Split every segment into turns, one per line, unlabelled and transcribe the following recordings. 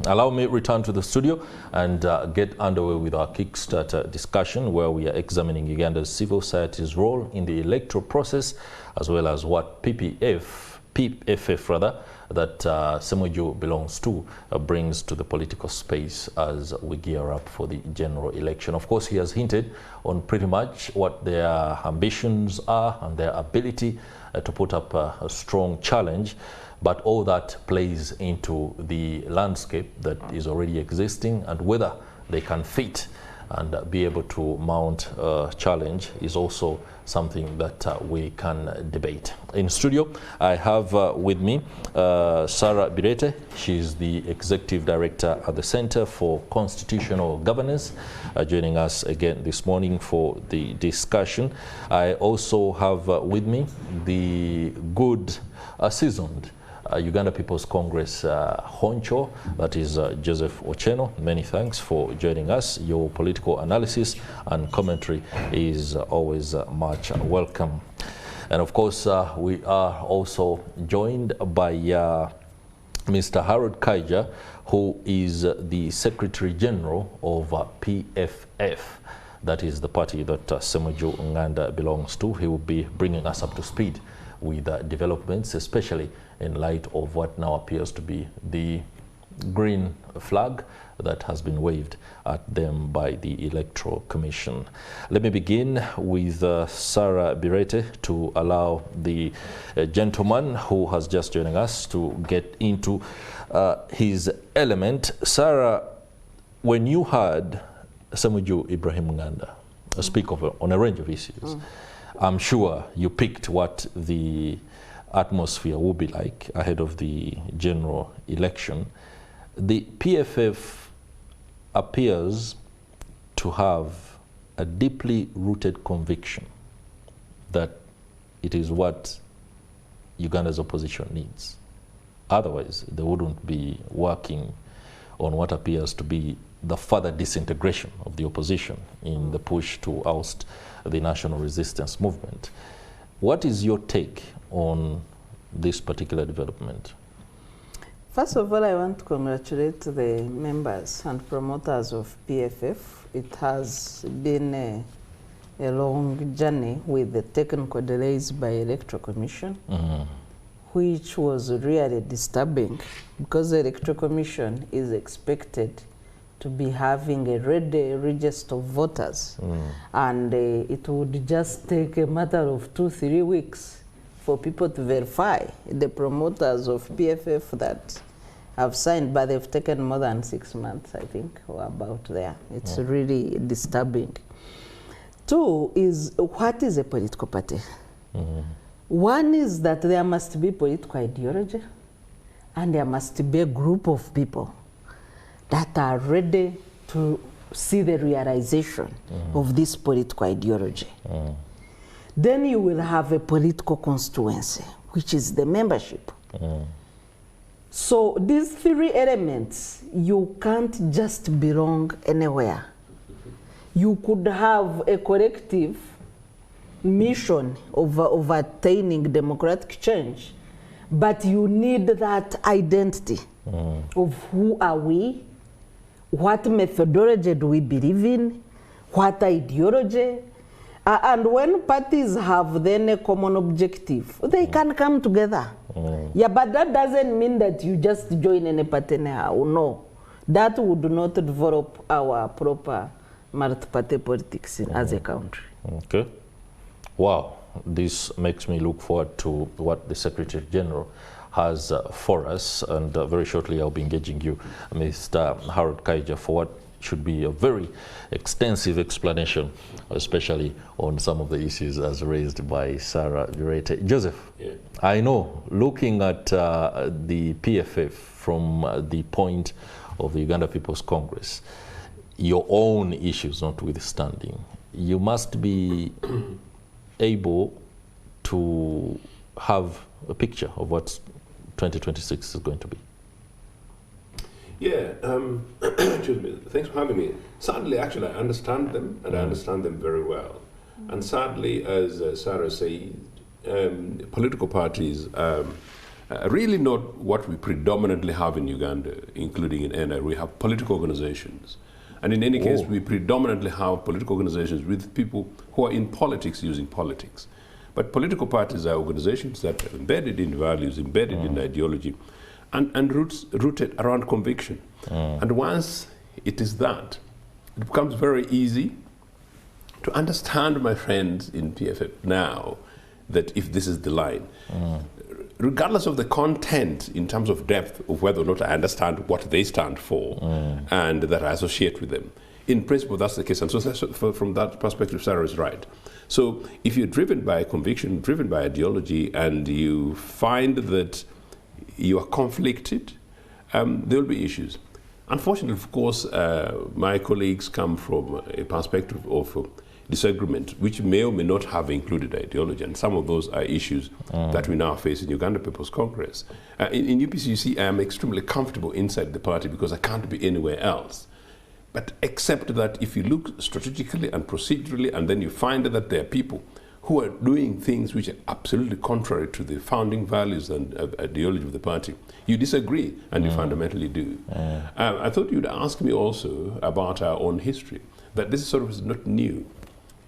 Allow me to return to the studio and get underway with our Kickstarter discussion, where we are examining Uganda's civil society's role in the electoral process, as well as what PFF rather, that Semoju belongs to, brings to the political space as we gear up for the general election. Of course, he has hinted on pretty much what their ambitions are and their ability to put up a strong challenge, but all that plays into the landscape that is already existing, and whether they can fit and be able to mount a challenge is also something that we can debate. In studio, I have with me Sarah Bireete. She's the Executive Director at the Center for Constitutional Governance, joining us again this morning for the discussion. I also have with me the good, seasoned Uganda People's Congress honcho, that is Joseph Ochieng. Many thanks for joining us. Your political analysis and commentary is always much welcome. And of course, we are also joined by Mr. Harold Kaija, who is the Secretary General of PFF. That is the party that Semoju Nganda belongs to. He will be bringing us up to speed with developments, especially in light of what now appears to be the green flag that has been waved at them by the Electoral Commission. Let me begin with Sarah Bireete to allow the gentleman who has just joined us to get into his element. Sarah, when you heard Semoju Ibrahim Nganda speak on a range of issues, I'm sure you picked what the atmosphere will be like ahead of the general election. The PFF appears to have a deeply rooted conviction that it is what Uganda's opposition needs. Otherwise, they wouldn't be working on what appears to be the further disintegration of the opposition in the push to oust the national resistance movement. What is your take on this particular development?
First of all, I want to congratulate the members and promoters of PFF. It has been a long journey with the technical delays by Electoral Commission, which was really disturbing, because the Electoral Commission is expected to be having a ready register of voters, and it would just take a matter of 2-3 weeks for people to verify the promoters of PFF that have signed, but they've taken more than 6 months, I think, or about there. It's really disturbing. Two is, what is a political party? One is that there must be political ideology, and there must be a group of people that are ready to see the realization of this political ideology. Then you will have a political constituency, which is the membership. So these three elements, you can't just belong anywhere. You could have a collective mission of attaining democratic change, but you need that identity of who are we, what methodology do we believe in, what ideology, and when parties have then a common objective, they can come together. Yeah, but that doesn't mean that you just join any party now. No, that would not develop our proper multi-party politics as a country.
Okay. Wow, this makes me look forward to what the Secretary General has for us, and very shortly I'll be engaging you, Mr. Harold Kaija, for what should be a very extensive explanation, especially on some of the issues as raised by Sarah Bireete. Joseph, I know, looking at the PFF from the point of the Uganda People's Congress, your own issues notwithstanding, you must be able to have a picture of what 2026 is going to be.
Yeah, excuse me, thanks for having me. Sadly, actually, I understand them, and I understand them very well. And sadly, as Sarah said, political parties really not what we predominantly have in Uganda, including in NI. We have political organizations. And in any case, we predominantly have political organizations with people who are in politics using politics. But political parties are organizations that are embedded in values, embedded in ideology, and rooted around conviction. And once it is that, it becomes very easy to understand, my friends in PFF now, that if this is the line, regardless of the content in terms of depth of whether or not I understand what they stand for and that I associate with them, in principle that's the case. And so from that perspective, Sarah is right. So if you're driven by conviction, driven by ideology, and you find that you are conflicted, there will be issues. Unfortunately, of course, my colleagues come from a perspective of disagreement, which may or may not have included ideology, and some of those are issues that we now face in Uganda People's Congress. In UPC, you see, I am extremely comfortable inside the party because I can't be anywhere else. But except that if you look strategically and procedurally, and then you find that there are people who are doing things which are absolutely contrary to the founding values and ideology of the party, you disagree, and you fundamentally do. I thought you'd ask me also about our own history, that this sort of is not new.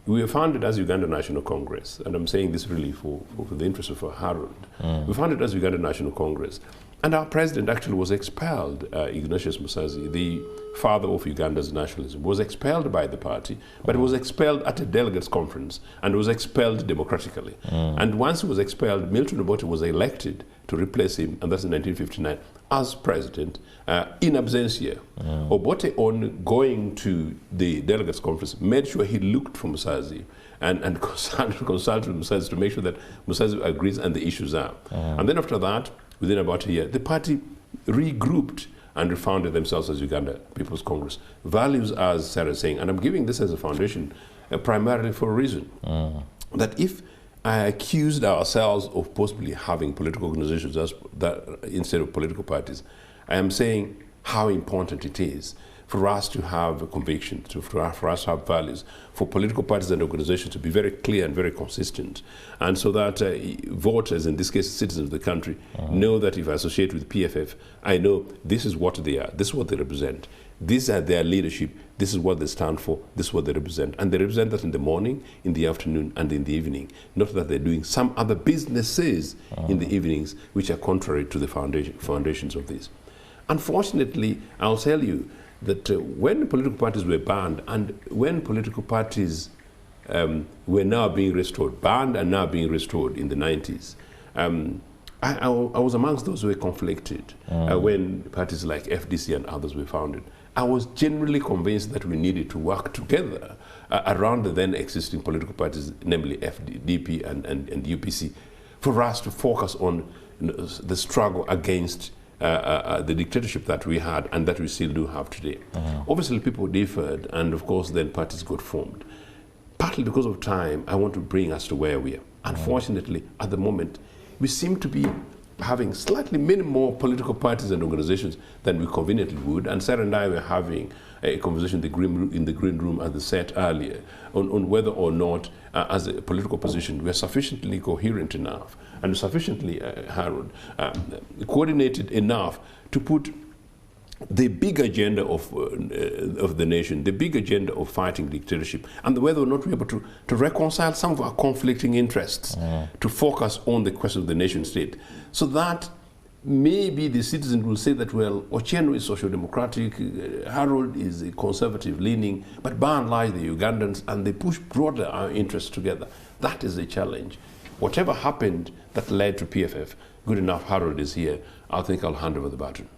We were founded as Uganda National Congress, and I'm saying this really for the interest of Harold. We founded as Uganda National Congress, and our president actually was expelled. Ignatius Musazi, the father of Uganda's nationalism, was expelled by the party, but was expelled at a delegates conference and was expelled democratically. And once he was expelled, Milton Obote was elected to replace him, and that's in 1959, as president in absentia. Obote, on going to the delegates conference, made sure he looked for Musazi and consulted Musazi to make sure that Musazi agrees and the issues are. And then after that, within about a year, the party regrouped and refounded themselves as Uganda People's Congress. Values, as Sarah is saying, and I'm giving this as a foundation primarily for a reason, that if I accused ourselves of possibly having political organizations instead of political parties, I am saying how important it is for us to have a conviction, for us to have values, for political parties and organizations to be very clear and very consistent, and so that voters, in this case citizens of the country, know that if I associate with PFF, I know this is what they are, this is what they represent, these are their leadership, this is what they stand for, this is what they represent. And they represent that in the morning, in the afternoon, and in the evening. Not that they're doing some other businesses in the evenings which are contrary to the foundations of this. Unfortunately, I'll tell you that when political parties were banned, and when political parties were now being restored, banned and now being restored in the 90s, I was amongst those who were conflicted when parties like FDC and others were founded. I was generally convinced that we needed to work together around the then existing political parties, namely FDP and UPC, for us to focus on the struggle against the dictatorship that we had and that we still do have today. Obviously, people differed, and of course, then parties got formed. Partly because of time, I want to bring us to where we are. Unfortunately, at the moment, we seem to be having slightly many more political parties and organizations than we conveniently would. And Sarah and I were having a conversation in the green room at the set earlier on whether or not, as a political position, we are sufficiently coherent enough and sufficiently, Harold, coordinated enough to put the big agenda of the nation, the big agenda of fighting dictatorship, and whether or not we're able to reconcile some of our conflicting interests to focus on the question of the nation state, so that maybe the citizen will say that, well, Ochieng is social-democratic, Harold is a conservative leaning, but by and large the Ugandans, and they push broader our interests together. That is the challenge. Whatever happened that led to PFF, good enough, Harold is here, I think I'll hand over the baton.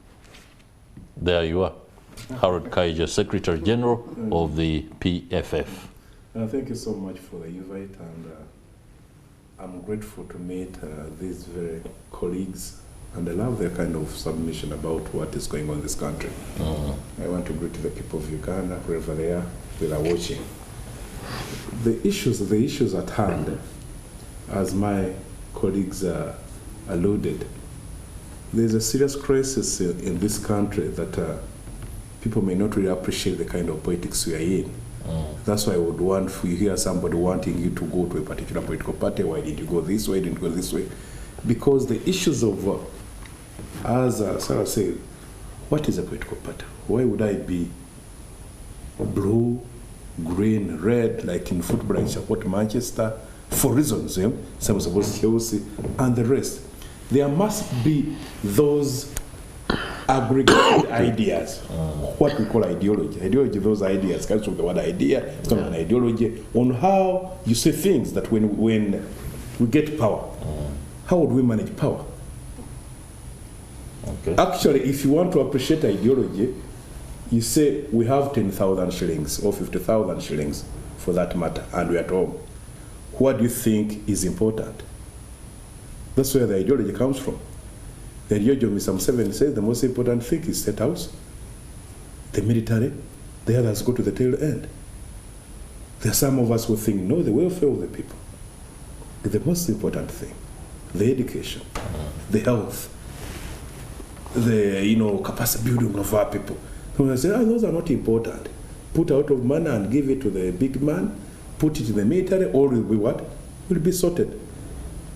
There you are, Harold Kaija, Secretary General of the PFF.
Thank you so much for the invite, and I'm grateful to meet these very colleagues, and I love their kind of submission about what is going on in this country. I want to greet the people of Uganda, wherever they are, they are watching. The issues at hand, as my colleagues alluded, there's a serious crisis in this country that people may not really appreciate the kind of politics we are in. That's why I would want, if you hear somebody wanting you to go to a particular political party, why did you go this way, didn't go this way? Because the issues of As Sarah said, what is a political party? Why would I be blue, green, red, like in football I support Manchester, for reasons, some support Chelsea, and the rest. There must be those aggregated ideas, what we call ideology. Ideology, those ideas, comes from the word idea, it's not an ideology, on how you say things that when we get power, how would we manage power?
Okay.
Actually, if you want to appreciate ideology, you say we have 10,000 shillings or 50,000 shillings for that matter, and we're at home. What do you think is important? That's where the ideology comes from. The ideology of Mr. Museveni says the most important thing is State House, the military, the others go to the tail end. There are some of us who think, no, the welfare of the people is the most important thing. The education, the health, the capacity building of our people. So I say, those are not important. Put out of money and give it to the big man, put it in the military, all will be what? Will be sorted.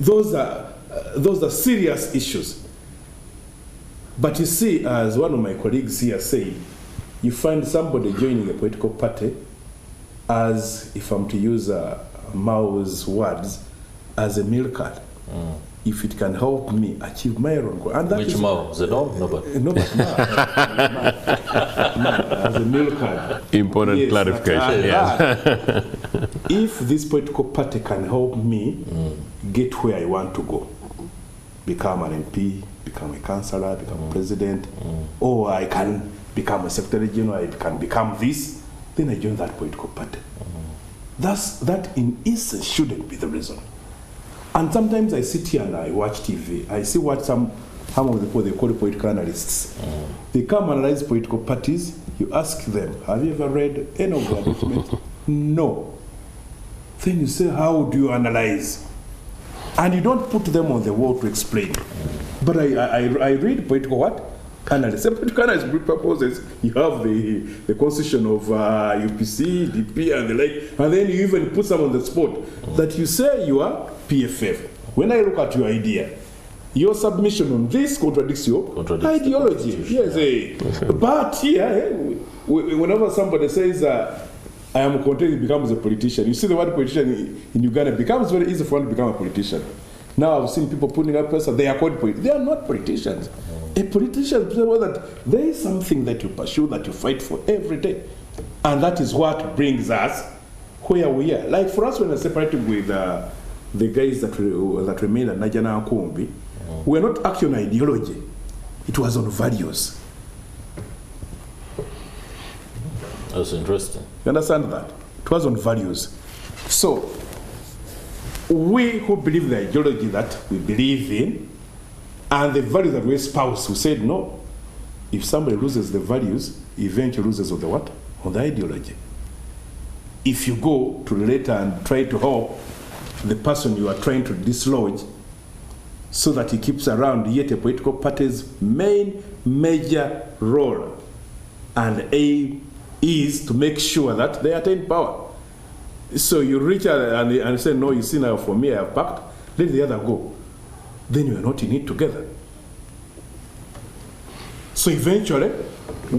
Those are serious issues. But you see, as one of my colleagues here said, you find somebody joining a political party as, if I'm to use Mao's words, as a meal card. If it can help me achieve my own goal. And that
Which Mao? Zedong? No, but
no, but as a meal card.
Important
Yes,
clarification. Yes.
If this political party can help me get where I want to go, become an MP, become a councillor, become a president, or I can become a secretary general, I can become this, then I join that political party. That in essence shouldn't be the reason. And sometimes I sit here and I watch TV. I see what some of the people they call political analysts. They come analyze political parties. You ask them, have you ever read any of their documents? No. Then you say, how do you analyze? And you don't put them on the wall to explain. But I read political what? Analysts. And political analysts proposes you have the constitution of UPC, DP, and the like, and then you even put some on the spot that you say you are PFF. When I look at your idea, your submission on this contradicts your ideology. Yes, but here, whenever somebody says, I am content, he becomes a politician. You see the word politician in Uganda, it becomes very easy for one to become a politician. Now I've seen people putting up person, they are called politicians. They are not politicians. A politician is that there is something that you pursue, that you fight for every day. And that is what brings us where we are. Like for us, when we're separating with the guys that remain at Najana and Kumbi, we're not acting on ideology. It was on values.
That's interesting.
You understand that? It was on values. So, we who believe the ideology that we believe in, and the values that we espouse, we said no. If somebody loses the values, eventually loses on the what? On the ideology. If you go to the letter and try to help the person you are trying to dislodge so that he keeps around, yet a political party's main major role and aim is to make sure that they attain power. So you reach out and say, no, you see now for me I have packed, let the other go. Then you are not in it together. So eventually,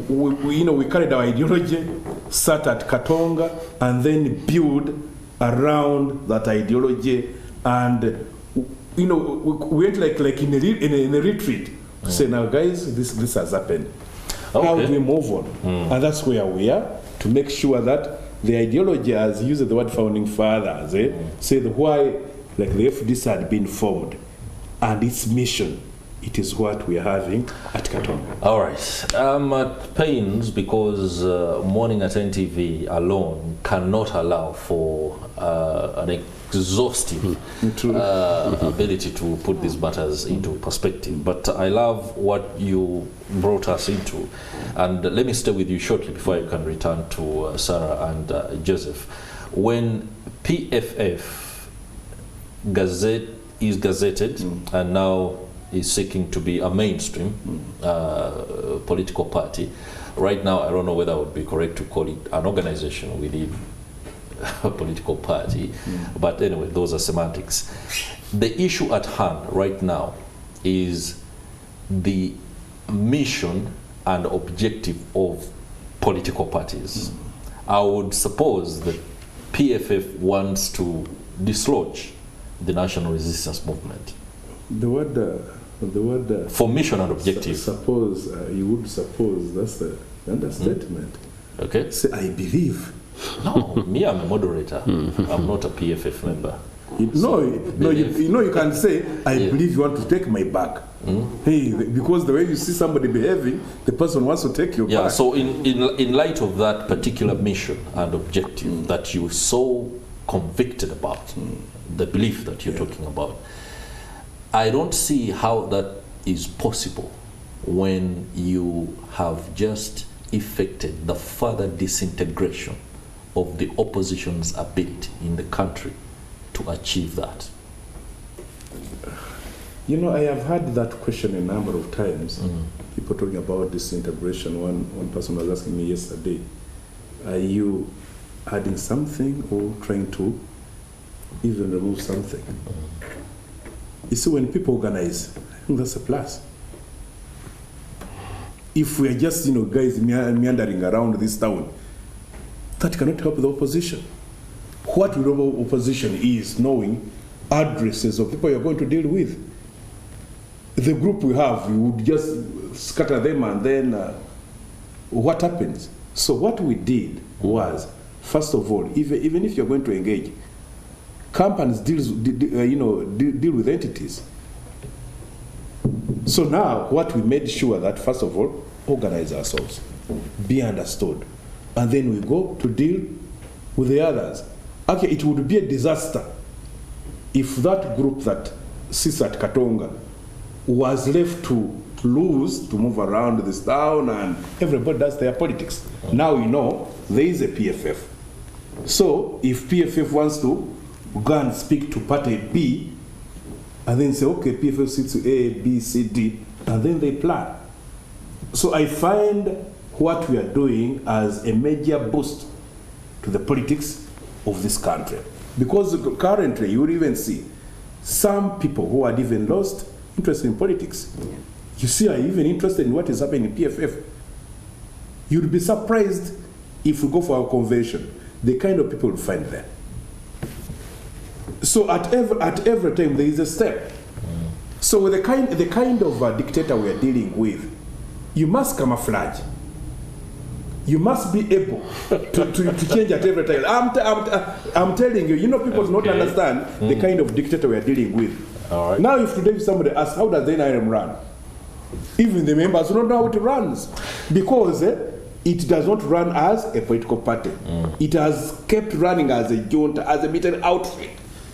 we carried our ideology, sat at Katonga, and then build around that ideology, and we went like in a retreat. Say, now guys, this has happened. Okay. How do we move on? And that's where we are, to make sure that the ideology, as used the word founding fathers, say why, like the FDC had been formed, and its mission, it is what we are having at Katonga.
All right. I'm at pains because Morning at NTV alone cannot allow for an exhaustive ability to put these matters into perspective. But I love what you brought us into. And let me stay with you shortly before I can return to Sarah and Joseph. When PFF is gazetted and now is seeking to be a mainstream political party. Right now, I don't know whether it would be correct to call it an organization within a political party, but anyway, those are semantics. The issue at hand right now is the mission and objective of political parties. I would suppose that PFF wants to dislodge the national resistance movement.
The word
for mission and objective.
Suppose, you would suppose, that's the understatement.
Okay.
Say, I believe.
No, me, I'm a moderator. I'm not a PFF member.
You can say, I believe you want to take my back. Hey, because the way you see somebody behaving, the person wants to take your back.
Yeah, so in light of that particular mission and objective that you're so convicted about, the belief that you're talking about, I don't see how that is possible when you have just effected the further disintegration of the opposition's ability in the country to achieve that.
You know, I have had that question a number of times. People talking about disintegration. One person was asking me yesterday, are you adding something or trying to even remove something? You see, when people organize, I think that's a plus. If we are just, guys meandering around this town, that cannot help the opposition. What we know opposition is knowing addresses of people you're going to deal with. The group we have, you would just scatter them, and then what happens? So what we did was, first of all, even if you're going to engage, companies deal with entities. So now, what we made sure that, first of all, organize ourselves, be understood, and then we go to deal with the others. Okay, it would be a disaster if that group that sits at Katonga was left to lose, to move around this town, and everybody does their politics. Now there is a PFF. So if PFF wants to go and speak to party B, and then say, okay, PFF sits to A, B, C, D, and then they plan. So I find what we are doing as a major boost to the politics of this country. Because currently, you will even see some people who had even lost interest in politics. You see, are even interested in what is happening in PFF. You'd be surprised if we go for our convention, the kind of people we find there. So at every time there is a step. So with the kind of dictator we are dealing with, you must camouflage. You must be able to change at every time. I'm telling you, people do not understand the kind of dictator we are dealing with.
All right.
Now if today somebody asks, how does the NRM run? Even the members don't know how it runs. Because it does not run as a political party. It has kept running as a junta, as a military outfit.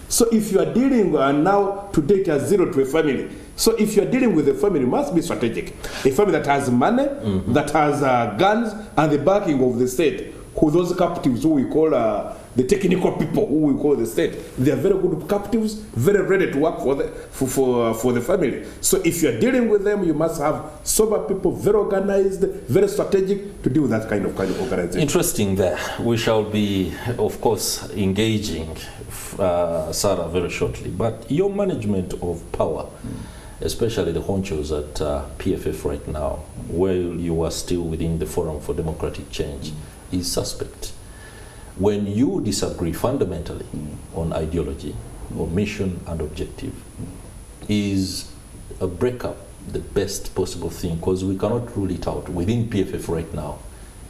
So if you are dealing, and now today it has zero to a family. So if you are dealing with a family, it must be strategic. A family that has money, that has guns, and the backing of the state, who those captives who we call the technical people, who we call the state, they are very good captives, very ready to work for the family. So if you are dealing with them, you must have sober people, very organized, very strategic to deal with that kind of organization.
Interesting there. We shall be, of course, engaging Sarah very shortly. But your management of power, especially the honchos at PFF right now, where you are still within the Forum for Democratic Change, is suspect. When you disagree fundamentally on ideology or mission and objective, is a breakup the best possible thing? Because we cannot rule it out within PFF right now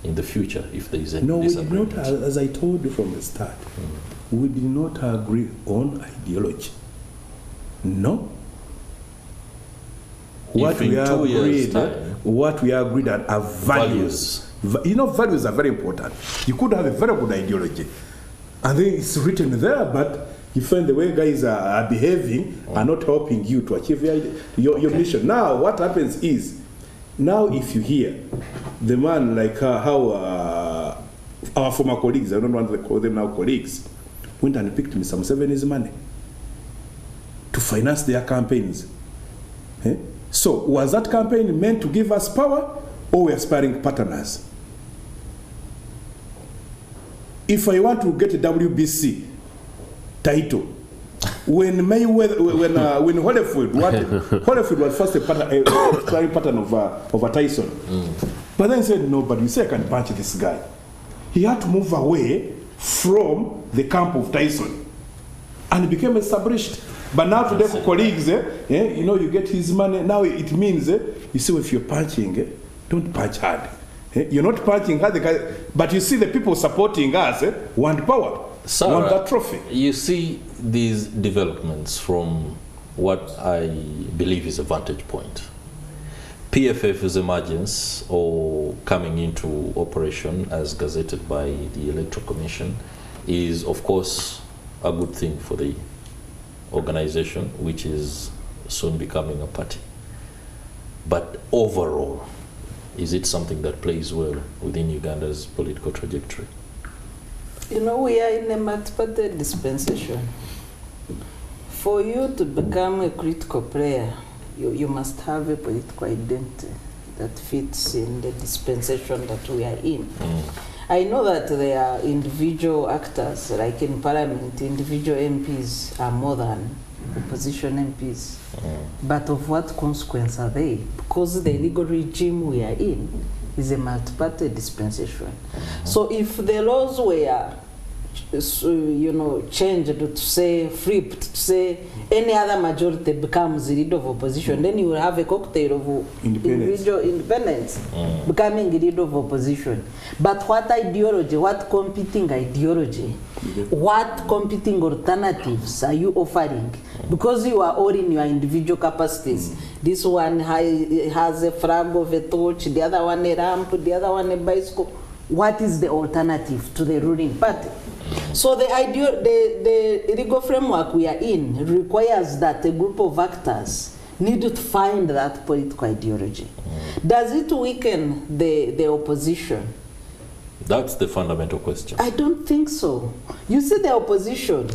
in the future if there is a disagreement.
We did not, as I told you from the start, we did not agree on ideology. No. What we agreed on are values. Values are very important. You could have a very good ideology, and then it's written there, but you find the way guys are behaving are not helping you to achieve your mission. Now, what happens is, now if you hear the man like how our former colleagues, I don't want to call them now colleagues, went and picked Mr. Museveni's money to finance their campaigns. So was that campaign meant to give us power, or we're aspiring partners? If I want to get a WBC title, when Mayweather, when Holyfield was first a trying pattern of a Tyson, but then he said no, but you say I can punch this guy. He had to move away from the camp of Tyson, and he became established. But now today, for colleagues, you know, you get his money. Now it means, you see, if you're punching, don't punch hard. You're not punching hard, but you see the people supporting us want power,
Sarah,
want that trophy.
You see these developments from what I believe is a vantage point. PFF's emergence or coming into operation as gazetted by the Electoral Commission is, of course, a good thing for the organization, which is soon becoming a party. But overall, is it something that plays well within Uganda's political trajectory?
You know, we are in a multi-party dispensation. For you to become a critical player, you must have a political identity that fits in the dispensation that we are in. I know that there are individual actors, like in Parliament, individual MPs are more than opposition MPs. But of what consequence are they? Because the legal regime we are in is a multi-party dispensation. So if the laws were, you know, changed to say, flipped to say any other majority becomes the leader of opposition, then you will have a cocktail of individual independence becoming the leader of opposition. But what ideology, what competing ideology, what competing alternatives are you offering? Because you are all in your individual capacities. This one has a flag of a torch, the other one a ramp, the other one a bicycle. What is the alternative to the ruling party? So the legal framework we are in requires that a group of actors need to find that political ideology. Does it weaken the opposition?
That's the fundamental question.
I don't think so. You see, the opposition,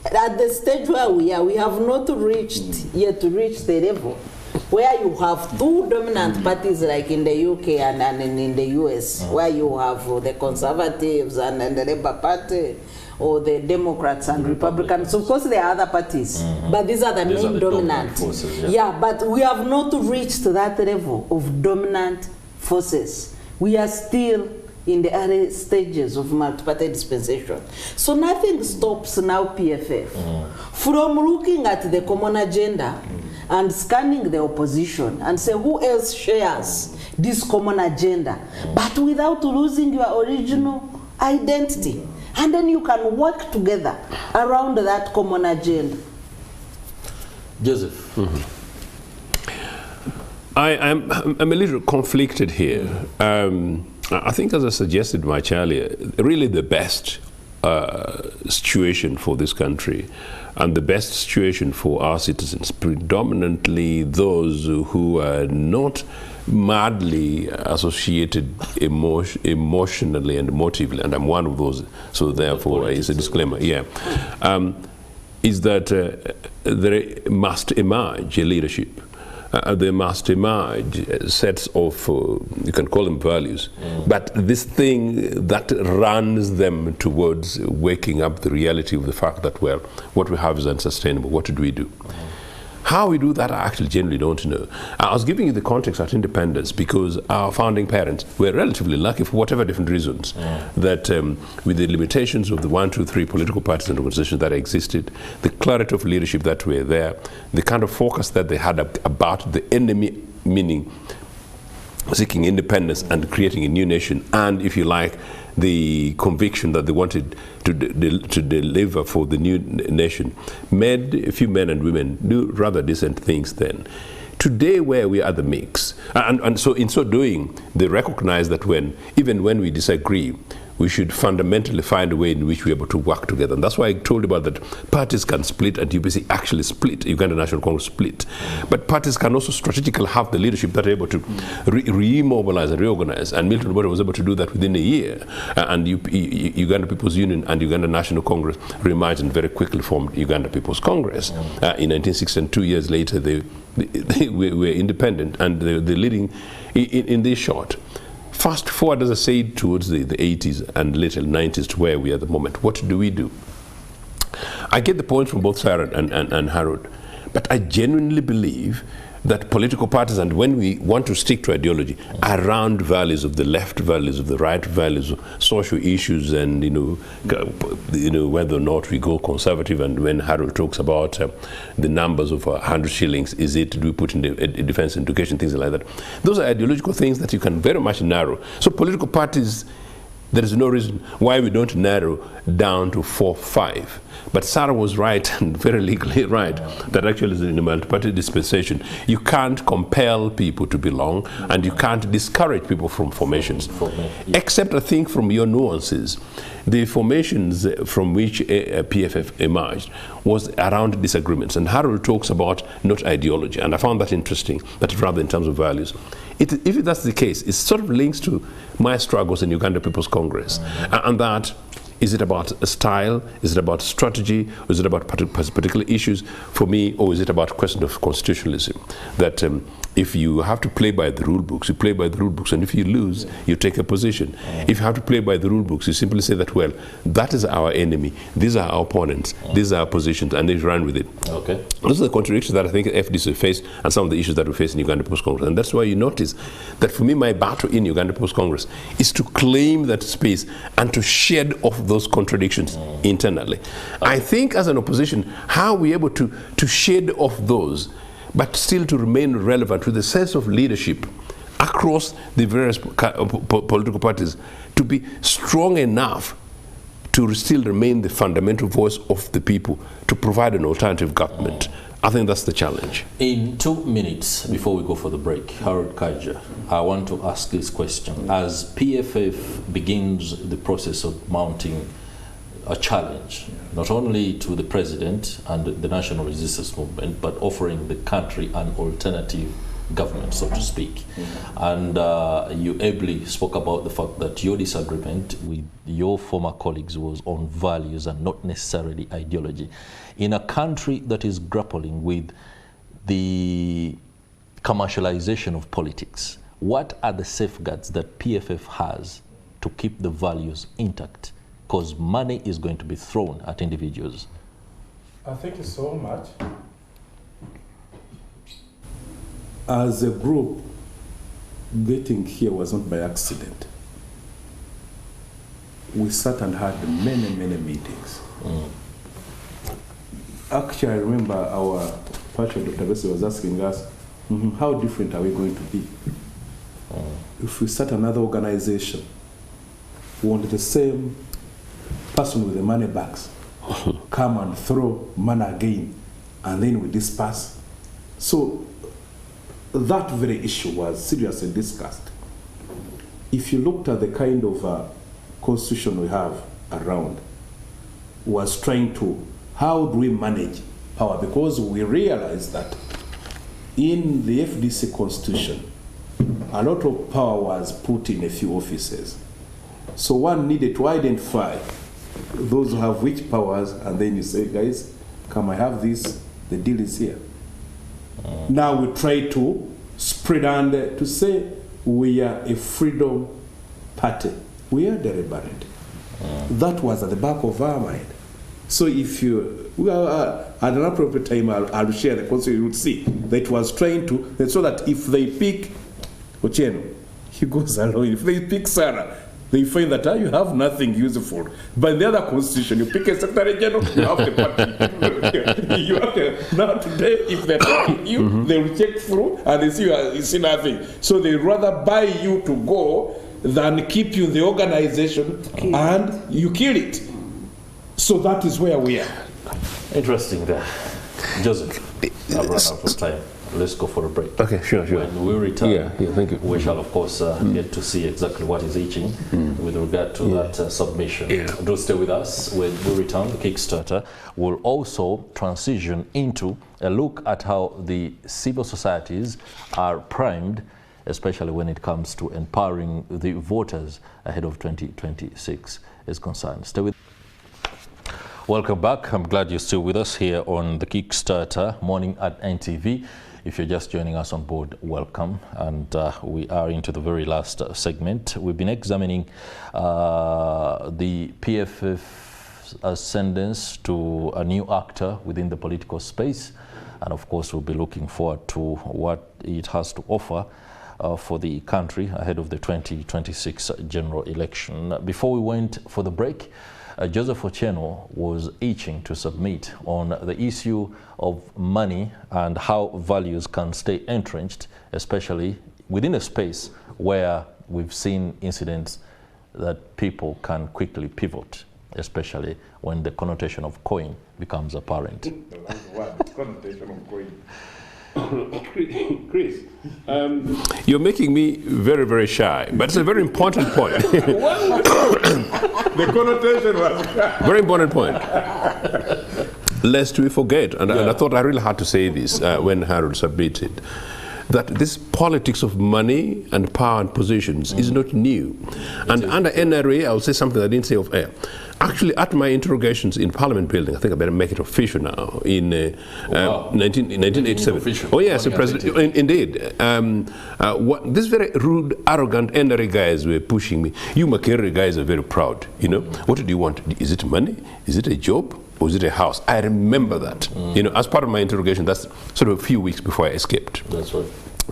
at the stage where we are, we have not reached yet to reach the level where you have two dominant parties like in the UK and in the US, where you have the Conservatives and the Labour Party, or the Democrats and Republicans. Of course, there are other parties, but these are the main dominant
forces.
Yeah, but we have not reached that level of dominant forces. We are still in the early stages of multi-party dispensation. So nothing stops now PFF from looking at the common agenda and scanning the opposition and say who else shares this common agenda, but without losing your original identity. And then you can work together around that common agenda.
Joseph.
I'm a little conflicted here. I think, as I suggested much earlier, really the best situation for this country and the best situation for our citizens, predominantly those who are not madly associated emotionally and emotively, and I'm one of those, so therefore it's a disclaimer, is that there must emerge a leadership. There must emerge sets of, you can call them values, but this thing that runs them towards waking up the reality of the fact that, well, what we have is unsustainable. What do we do? How we do that, I actually generally don't know. I was giving you the context at independence because our founding parents were relatively lucky for whatever different reasons that with the limitations of the 1, 2, 3 political parties and organizations that existed, the clarity of leadership that were there, the kind of focus that they had about the enemy, meaning seeking independence and creating a new nation, and, if you like, the conviction that they wanted to deliver for the new nation, made a few men and women do rather decent things then. Today, where we are the mix, and so in so doing, they recognize that even when we disagree, we should fundamentally find a way in which we're able to work together. And that's why I told you about that parties can split, and UBC actually split, Uganda National Congress split. But parties can also strategically have the leadership that are able to re-mobilize and reorganize. And Milton Obote was able to do that within a year. And Uganda People's Union and Uganda National Congress re-emerged and very quickly formed Uganda People's Congress. In 1960, and 2 years later, they were independent, and they're leading in this short. Fast forward, as I said, towards the 80s and later 90s to where we are at the moment. What do we do? I get the points from both Sarah and Harold, but I genuinely believe that political parties, and when we want to stick to ideology, around values of the left, values of the right, values of social issues, and whether or not we go conservative. And when Harold talks about the numbers of 100 shillings, do we put in the defense and education, things like that? Those are ideological things that you can very much narrow. So political parties, there is no reason why we don't narrow down to 4, 5. But Sarah was right, and very legally right, that actually in a multi-party dispensation, you can't compel people to belong, and you can't discourage people from formations. Except, I think, from your nuances. The formations from which PFF emerged was around disagreements. And Harold talks about not ideology, and I found that interesting, but rather in terms of values. If that's the case, it sort of links to my struggles in Uganda People's Congress, and that, is it about a style? Is it about strategy? Or is it about particular issues for me? Or is it about a question of constitutionalism? That if you have to play by the rule books, you play by the rule books, and if you lose, you take a position. If you have to play by the rule books, you simply say that, well, that is our enemy, these are our opponents, these are our positions, and they run with it. Okay. Those are the contradictions that I think FDC face, and some of the issues that we face in Uganda People's Congress. And that's why you notice that for me, my battle in Uganda People's Congress is to claim that space and to shed off those contradictions internally. I think as an opposition, how are we able to shed off those, but still to remain relevant with the sense of leadership across the various political parties, to be strong enough to still remain the fundamental voice of the people, to provide an alternative government. I think that's the challenge.
In 2 minutes before we go for the break, Harold Kaija, I want to ask this question. As PFF begins the process of mounting a challenge, not only to the president and the National Resistance Movement, but offering the country an alternative government, so to speak. And you ably spoke about the fact that your disagreement with your former colleagues was on values and not necessarily ideology. In a country that is grappling with the commercialization of politics, what are the safeguards that PFF has to keep the values intact? Because money is going to be thrown at individuals.
Thank you so much. As a group, getting here was not by accident. We sat and had many, many meetings. Actually, I remember our partner, Dr. Bessie, was asking us, how different are we going to be? If we start another organization, we want the same person with the money bags come and throw money again, and then we disperse. So that very issue was seriously discussed. If you looked at the kind of constitution we have around, was trying to, how do we manage power? Because we realized that in the FDC constitution, a lot of power was put in a few offices. So one needed to identify those who have which powers, and then you say, guys, come, I have this, the deal is here. Now we try to spread and to say we are a freedom party. We are deliberate. That was at the back of our mind. So if you, at an appropriate time, I'll share the concept, you would see that it was trying to, so that if they pick Ochieng, he goes along. If they pick Sarah, they find that you have nothing useful. But in the other constitution, you pick a secretary general, you have the party. You have the, now today, if they're picking you, they will check through and they see you see nothing. So they rather buy you to go than keep you in the organization and you kill it. So that is where we are.
Interesting there. Joseph, I've run out of time. Let's go for a break.
Okay, sure.
When we return,
thank you.
we shall, of course, get to see exactly what is itching with regard to that submission. Do stay with us. When we return, the Kickstarter will also transition into a look at how the civil societies are primed, especially when it comes to empowering the voters ahead of 2026 is concerned. Stay with us. Welcome back. I'm glad you're still with us here on the Kickstarter Morning at NTV. If you're just joining us on board, welcome. And we are into the very last segment. We've been examining the PFF ascendance to a new actor within the political space. And of course, we'll be looking forward to what it has to offer for the country ahead of the 2026 general election. Before we went for the break, Joseph Ochieng was itching to submit on the issue of money and how values can stay entrenched, especially within a space where we've seen incidents that people can quickly pivot, especially when the connotation of coin becomes apparent.
Connotation of coin.
Chris, you're making me very, very shy, but it's a very important point.
The connotation was
Very important point. Lest we forget, and I thought I really had to say this when Harold submitted, that this politics of money and power and positions is not new. And under NRA, I'll say something I didn't say off air. Actually, at my interrogations in Parliament building, I think I better make it official now, in 1987. Oh yes, President, indeed. These very rude, arrogant NRA guys were pushing me. You Makerere guys are very proud, you know. What do you want? Is it money? Is it a job? Or is it a house? I remember that. You know, as part of my interrogation, that's sort of a few weeks before I escaped.
That's right.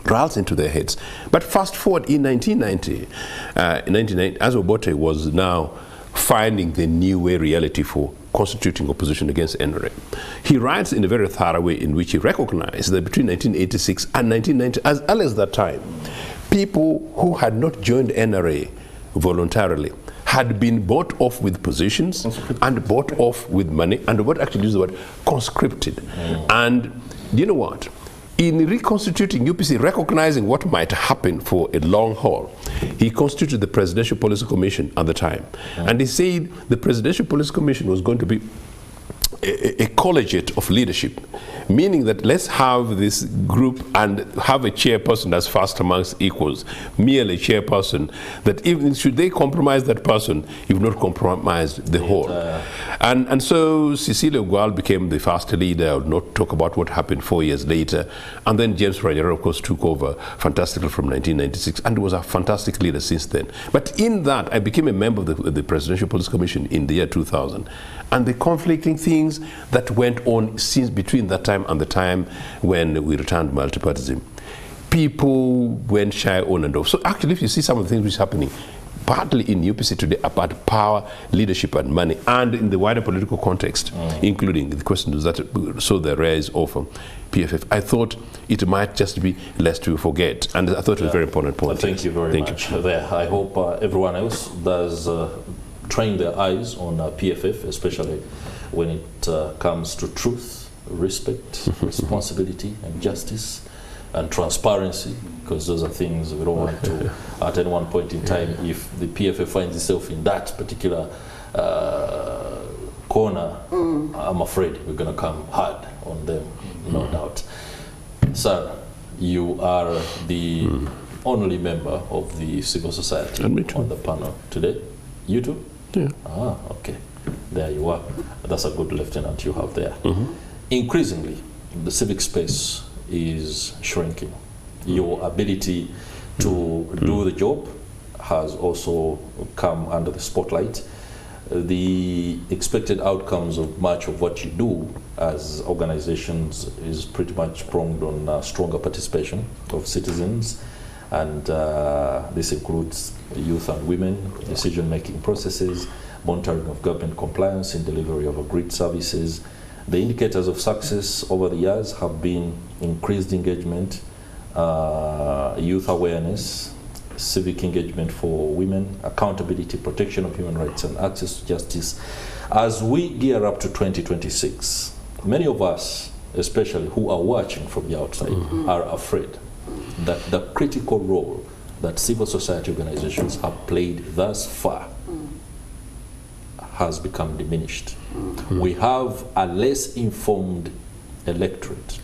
Riles into their heads. But fast forward in 1990, as Obote was now finding the new way reality for constituting opposition against NRA. He writes in a very thorough way in which he recognized that between 1986 and 1990, as early as that time, people who had not joined NRA voluntarily had been bought off with positions and bought off with money, and what actually use the word conscripted. And do you know what? In reconstituting UPC, recognizing what might happen for a long haul, he constituted the Presidential Policy Commission at the time. And he said the Presidential Policy Commission was going to be a collegiate of leadership, meaning that let's have this group and have a chairperson that's first amongst equals, merely a chairperson, that even should they compromise that person, you've not compromised the whole. And so Cecilia Gual became the first leader. I would not talk about what happened 4 years later. And then James Rajara, of course, took over fantastically from 1996 and was a fantastic leader since then. But in that, I became a member of the Presidential Policy Commission in the year 2000. And the conflicting things that went on since between that time and the time when we returned multipartyism. People went shy on and off. So actually, if you see some of the things which are happening, partly in UPC today about power, leadership and money, and in the wider political context, including the questions that saw the rise of PFF, I thought it might just be lest we forget. And I thought it was a very important point.
Thank you very much. There. I hope everyone else does train their eyes on PFF, especially when it comes to truth, respect, responsibility, and justice, and transparency, because those are things we don't want to, at any one point in time, if the PFF finds itself in that particular corner, I'm afraid we're going to come hard on them, no doubt. Sarah, you are the only member of the civil society on the panel today. You too?
Yeah.
Ah, okay. There you are. That's a good lieutenant you have there. Increasingly, the civic space is shrinking. Your ability to do the job has also come under the spotlight. The expected outcomes of much of what you do as organizations is pretty much pronged on stronger participation of citizens, and this includes youth and women, decision-making processes, monitoring of government compliance in delivery of agreed services. The indicators of success over the years have been increased engagement, youth awareness, civic engagement for women, accountability, protection of human rights, and access to justice. As we gear up to 2026, many of us, especially who are watching from the outside, are afraid that the critical role that civil society organizations have played thus far has become diminished. We have a less informed electorate,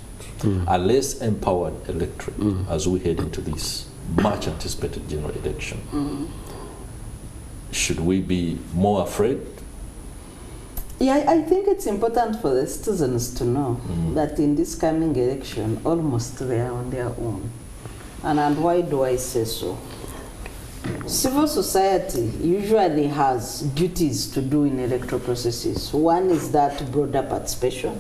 a less empowered electorate as we head into this much anticipated general election. Should we be more afraid?
Yeah, I think it's important for the citizens to know that in this coming election, almost they are on their own. And why do I say so? Civil society usually has duties to do in electoral processes. One is that broader participation,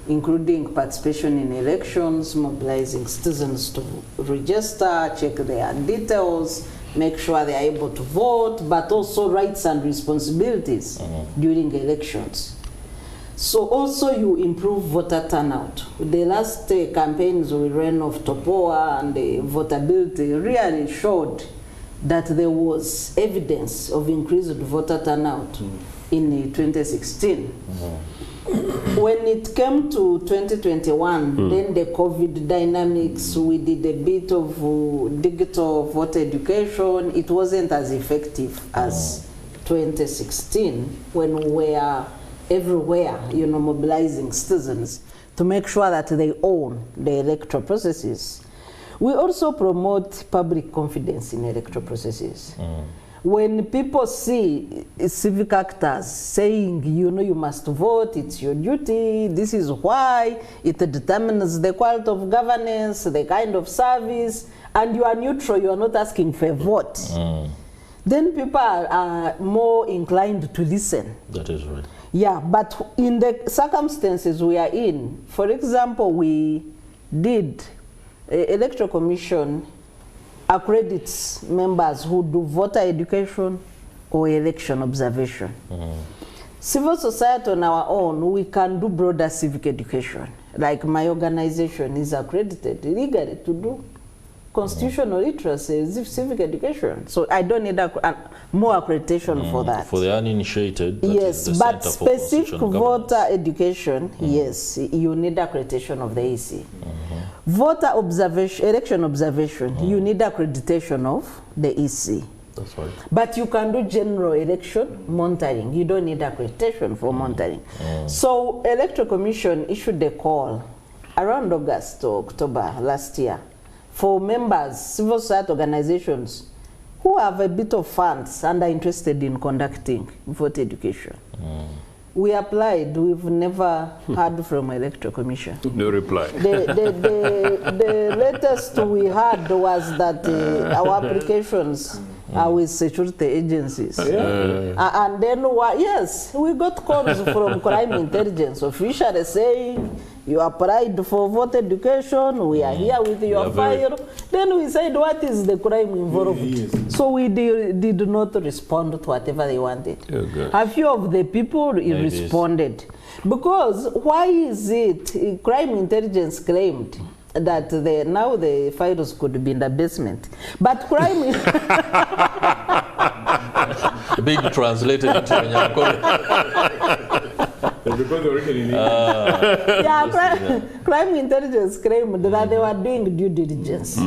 including participation in elections, mobilizing citizens to register, check their details, make sure they are able to vote, but also rights and responsibilities during elections. So also you improve voter turnout. The last campaigns we ran of Topoa and the votability really showed that there was evidence of increased voter turnout in 2016. When it came to 2021, then the COVID dynamics, we did a bit of digital voter education. It wasn't as effective as 2016 when we were everywhere, you know, mobilizing citizens to make sure that they own the electoral processes. We also promote public confidence in electoral processes. When people see civic actors saying, you know, you must vote, it's your duty, this is why, it determines the quality of governance, the kind of service, and you are neutral, you are not asking for a vote, then people are more inclined to listen.
That is right.
Yeah, but in the circumstances we are in, for example, we did, Electoral Commission accredits members who do voter education or election observation. Civil society on our own, we can do broader civic education. Like my organization is accredited legally to do constitutional literacy, civic education. So I don't need more accreditation for that.
For the uninitiated,
yes,
the
but
Center for
specific voter education, yes, you need accreditation of the EC. Voter observation, election observation, you need accreditation of the EC.
That's right.
But you can do general election monitoring. You don't need accreditation for monitoring. So Electoral Commission issued a call around August or October last year for members, civil society organizations who have a bit of funds and are interested in conducting voter education. We applied, we've never heard from Electoral Commission.
No reply.
The latest we had was that our applications are with security agencies. And then, yes, we got calls from crime intelligence officials saying, you applied for voter education, we are here with your file. Then we said, what is the crime involved? So we did not respond to whatever they wanted. A few of the people responded. Because why is it crime intelligence claimed that now the files could be in the basement, but crime
big translated into
crime intelligence claimed that they were doing due diligence.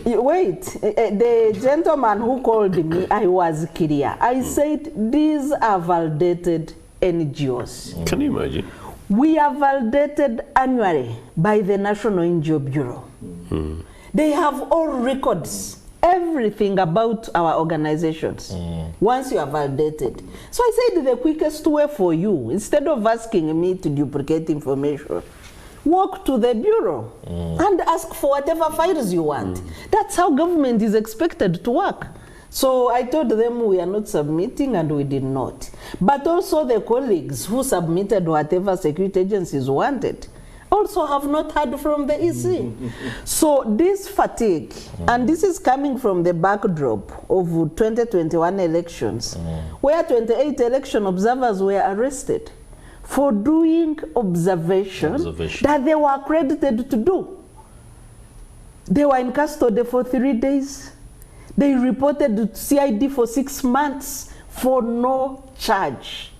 Wait, the gentleman who called me, I was clear. I said, these are validated NGOs.
Can you imagine?
We are validated annually by the National NGO Bureau. They have all records, everything about our organizations, once you are validated. So I said the quickest way for you, instead of asking me to duplicate information, walk to the Bureau and ask for whatever files you want. That's how government is expected to work. So I told them we are not submitting, and we did not. But also the colleagues who submitted whatever security agencies wanted also have not heard from the EC. So this fatigue, and this is coming from the backdrop of 2021 elections, where 28 election observers were arrested for doing observation that they were accredited to do. They were in custody for 3 days. They reported to CID for 6 months for no charge.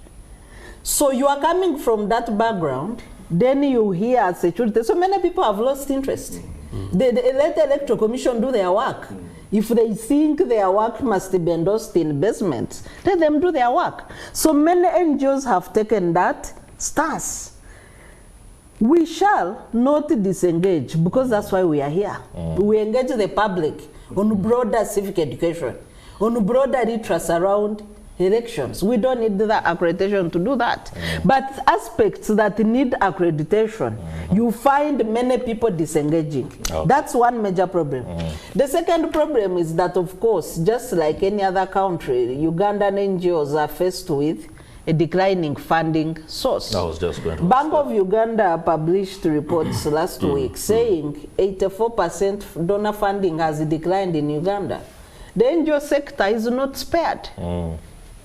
So you are coming from that background, then you hear security. So many people have lost interest. They let the Electoral Commission do their work. If they think their work must be endorsed in basements, let them do their work. So many NGOs have taken that stance. We shall not disengage, because that's why we are here. We engage the public on broader civic education, on broader literacy around elections. We don't need the accreditation to do that. But aspects that need accreditation, you find many people disengaging. That's one major problem. The second problem is that, of course, just like any other country, Ugandan NGOs are faced with a declining funding source.
I was just going to
Bank of Uganda published reports last week saying 84% donor funding has declined in Uganda. The NGO sector is not spared.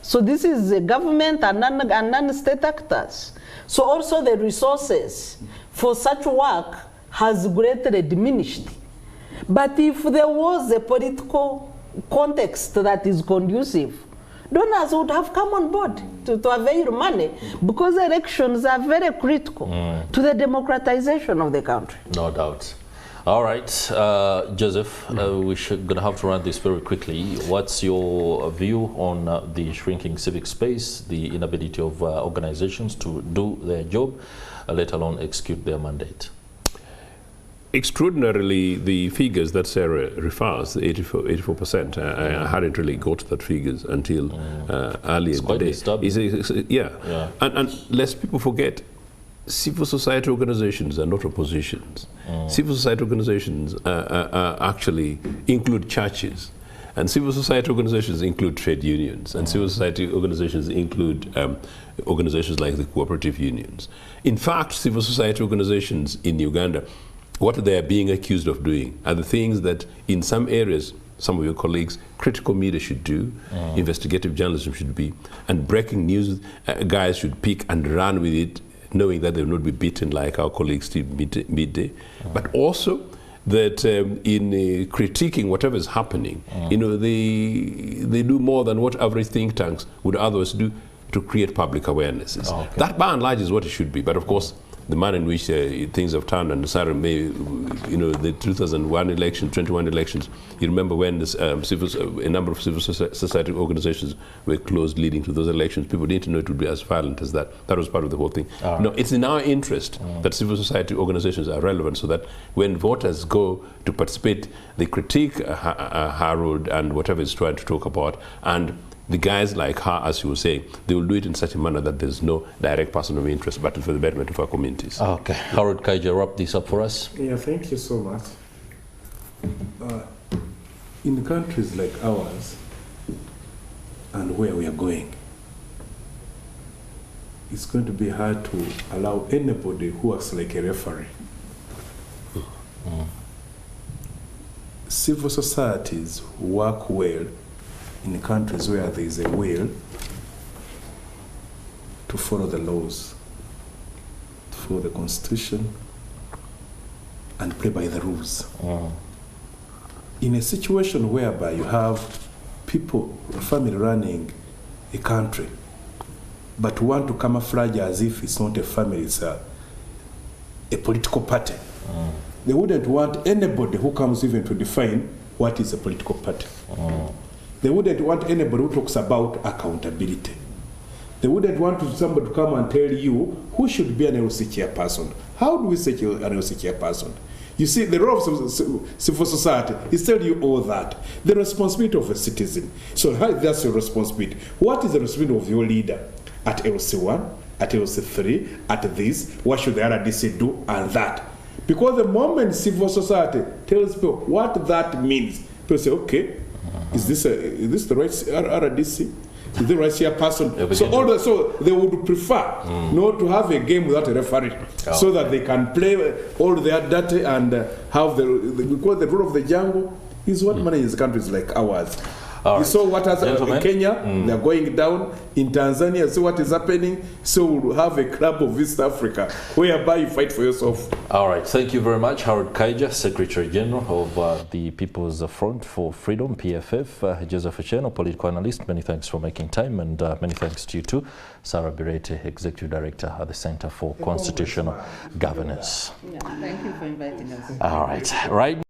So this is the government and non-state actors. So also the resources for such work has greatly diminished. But if there was a political context that is conducive, donors would have come on board to avail money, because elections are very critical to the democratization of the country.
No doubt. All right, Joseph, we're going to have to run this very quickly. What's your view on the shrinking civic space, the inability of organizations to do their job, let alone execute their mandate?
Extraordinarily, the figures that Sarah refers, the 84%, I hadn't really got that figures until earlier today. Yeah. And lest people forget, civil society organizations are not oppositions. Civil society organizations actually include churches, and civil society organizations include trade unions, and civil society organizations include organizations like the cooperative unions. In fact, civil society organizations in Uganda, what they are being accused of doing are the things that in some areas, some of your colleagues, critical media should do, investigative journalism should be, and breaking news guys should pick and run with it, knowing that they will not be beaten like our colleagues did midday. But also that in critiquing whatever is happening, you know, they do more than what average think tanks would otherwise do to create public awarenesses. That by and large is what it should be. But of course, the manner in which things have turned, and Sarah may, you know, the 2001 election, 21 elections, you remember when this, a number of civil society organizations were closed leading to those elections. People didn't know it would be as violent as that. That was part of the whole thing. No, it's in our interest that civil society organizations are relevant, so that when voters go to participate, they critique Harold and whatever he's trying to talk about, and the guys like her, as you were saying, they will do it in such a manner that there's no direct personal interest, but for the betterment of our communities.
Okay. Harold Kaija, wrap this up for us.
Yeah, thank you so much. In countries like ours, and where we are going, it's going to be hard to allow anybody who acts like a referee. Civil societies work well in countries where there is a will to follow the laws, to follow the constitution, and play by the rules. In a situation whereby you have people, a family running a country, but want to camouflage as if it's not a family, it's a political party. They wouldn't want anybody who comes even to define what is a political party. They wouldn't want anybody who talks about accountability. They wouldn't want somebody to come and tell you who should be an LC chairperson. How do we say an LC chairperson? You see, the role of civil society is tell you all that. The responsibility of a citizen. So that's your responsibility. What is the responsibility of your leader at LC1, at LC3, at this? What should the RDC do? And that. Because the moment civil society tells people what that means, people say, okay, is this the right RDC? Is the right chairperson? So they would prefer not to have a game without a referee, so that they can play all their data and have because the rule of the jungle is what manages countries like ours. You saw what has happened in Kenya, they're going down. In Tanzania, see what is happening. So we'll have a club of East Africa, whereby you fight for yourself.
All right, thank you very much, Harold Kaija, Secretary General of the People's Front for Freedom, PFF, Joseph Ochieng, political analyst. Many thanks for making time, and many thanks to you too, Sarah Bireete, Executive Director at the Center for Constitutional Governance.
Yeah, thank you for inviting us.
All right, right.